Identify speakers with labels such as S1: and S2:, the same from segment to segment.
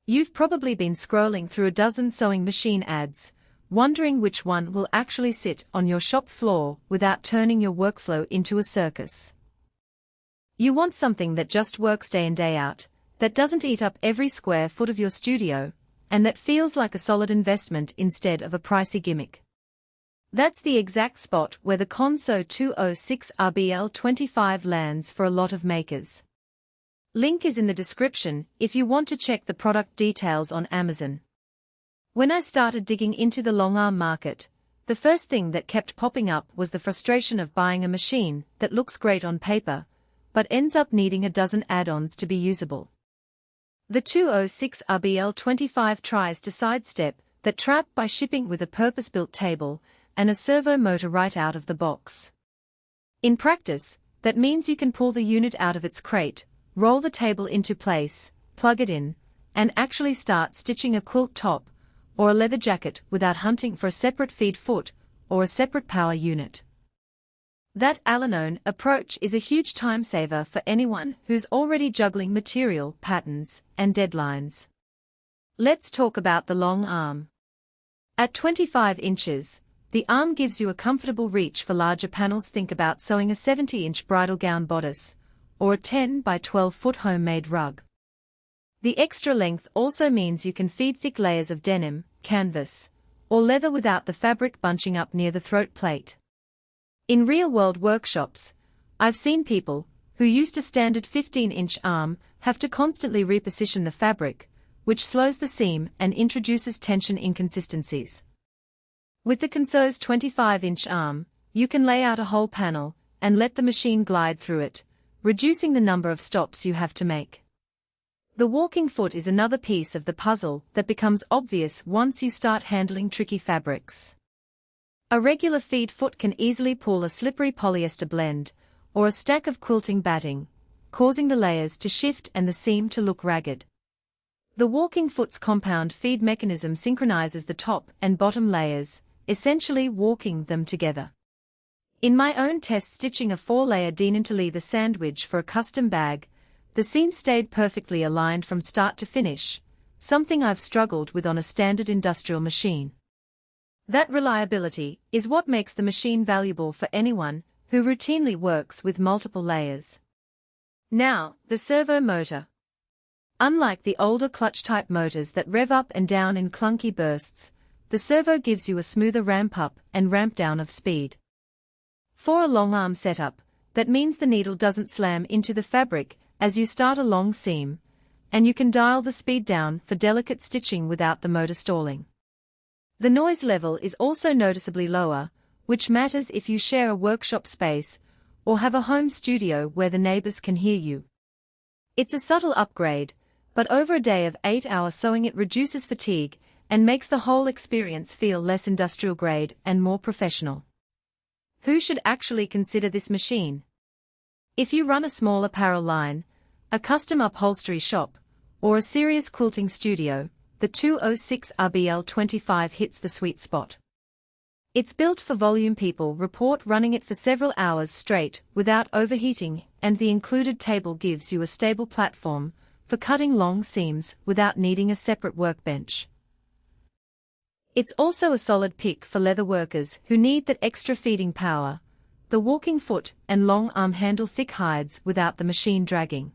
S1: You've probably been scrolling through a dozen sewing machine ads, wondering which one will actually sit on your shop floor without turning your workflow into a circus. You want something that just works day in day out, that doesn't eat up every square foot of your studio, and that feels like a solid investment instead of a pricey gimmick. That's the exact spot where the Consew 206RBL 25 lands for a lot of makers. Link is in the description if you want to check the product details on Amazon. When I started digging into the long arm market, the first thing that kept popping up was the frustration of buying a machine that looks great on paper, but ends up needing a dozen add-ons to be usable. The 206RBL 25 tries to sidestep that trap by shipping with a purpose-built table and a servo motor right out of the box. In practice, that means you can pull the unit out of its crate, roll the table into place, plug it in, and actually start stitching a quilt top or a leather jacket without hunting for a separate feed foot or a separate power unit. That all-in-one approach is a huge time saver for anyone who's already juggling material, patterns, and deadlines. Let's talk about the long arm. At 25 inches, the arm gives you a comfortable reach for larger panels. Think about sewing a 70-inch bridal gown bodice, or a 10 by 12 foot homemade rug. The extra length also means you can feed thick layers of denim, canvas, or leather without the fabric bunching up near the throat plate. In real-world workshops, I've seen people, who used a standard 15-inch arm, have to constantly reposition the fabric, which slows the seam and introduces tension inconsistencies. With the Consew's 25-inch arm, you can lay out a whole panel and let the machine glide through it, reducing the number of stops you have to make. The walking foot is another piece of the puzzle that becomes obvious once you start handling tricky fabrics. A regular feed foot can easily pull a slippery polyester blend, or a stack of quilting batting, causing the layers to shift and the seam to look ragged. The walking foot's compound feed mechanism synchronizes the top and bottom layers, essentially walking them together. In my own test stitching a 4-layer deinterleather sandwich for a custom bag, the seams stayed perfectly aligned from start to finish, something I've struggled with on a standard industrial machine. That reliability is what makes the machine valuable for anyone who routinely works with multiple layers. Now, the servo motor. Unlike the older clutch-type motors that rev up and down in clunky bursts, the servo gives you a smoother ramp-up and ramp-down of speed. For a long-arm setup, that means the needle doesn't slam into the fabric as you start a long seam, and you can dial the speed down for delicate stitching without the motor stalling. The noise level is also noticeably lower, which matters if you share a workshop space or have a home studio where the neighbors can hear you. It's a subtle upgrade, but over a day of 8-hour sewing it reduces fatigue and makes the whole experience feel less industrial grade and more professional. Who should actually consider this machine? If you run a small apparel line, a custom upholstery shop, or a serious quilting studio, the 206RBL 25 hits the sweet spot. It's built for volume. People report running it for several hours straight without overheating, and the included table gives you a stable platform for cutting long seams without needing a separate workbench. It's also a solid pick for leather workers who need that extra feeding power. The walking foot and long arm handle thick hides without the machine dragging.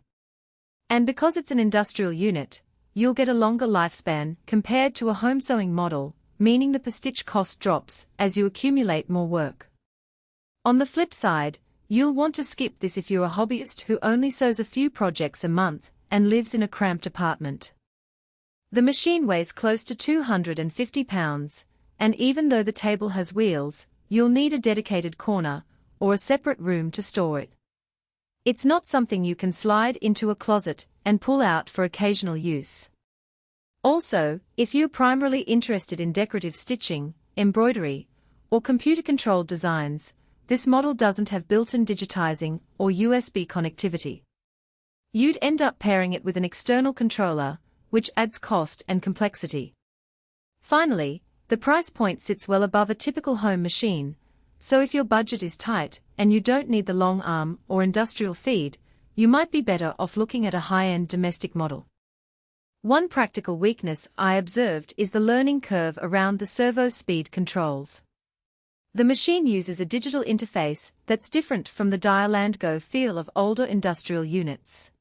S1: And because it's an industrial unit, you'll get a longer lifespan compared to a home sewing model, meaning the per stitch cost drops as you accumulate more work. On the flip side, you'll want to skip this if you're a hobbyist who only sews a few projects a month and lives in a cramped apartment. The machine weighs close to 250 pounds, and even though the table has wheels, you'll need a dedicated corner or a separate room to store it. It's not something you can slide into a closet and pull out for occasional use. Also, if you're primarily interested in decorative stitching, embroidery, or computer-controlled designs, this model doesn't have built-in digitizing or USB connectivity. You'd end up pairing it with an external controller, which adds cost and complexity. Finally, the price point sits well above a typical home machine, so if your budget is tight and you don't need the long arm or industrial feed, you might be better off looking at a high-end domestic model. One practical weakness I observed is the learning curve around the servo speed controls. The machine uses a digital interface that's different from the dial-and-go feel of older industrial units.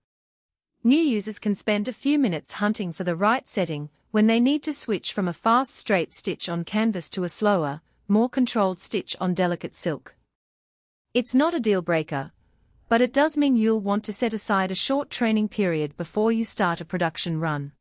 S1: New users can spend a few minutes hunting for the right setting when they need to switch from a fast straight stitch on canvas to a slower, more controlled stitch on delicate silk. It's not a deal-breaker, but it does mean you'll want to set aside a short training period before you start a production run.